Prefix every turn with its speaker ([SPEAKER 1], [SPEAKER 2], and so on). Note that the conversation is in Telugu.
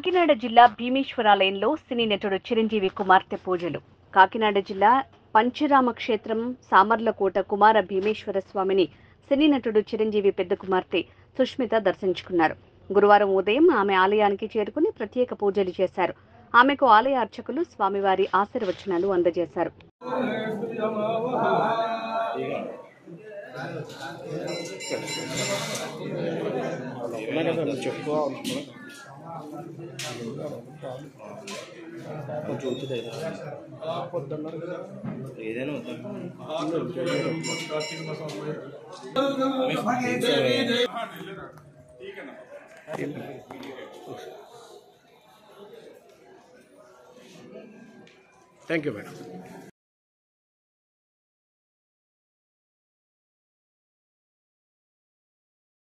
[SPEAKER 1] కాకినాడ జిల్లా భీమేశ్వరాలయంలో సినీ నటుడు చిరంజీవి కుమార్తె పూజలు. కాకినాడ జిల్లా పంచరామ క్షేత్రం సామర్లకోట కుమార భీమేశ్వర స్వామిని సినీ నటుడు చిరంజీవి పెద్ద కుమార్తె సుష్మిత దర్శించుకున్నారు. గురువారం ఉదయం ఆమె ఆలయానికి చేరుకుని ప్రత్యేక పూజలు చేశారు. ఆమెకు ఆలయ అర్చకులు స్వామివారి ఆశీర్వచనాలు అందజేశారు.
[SPEAKER 2] Thank you, madam.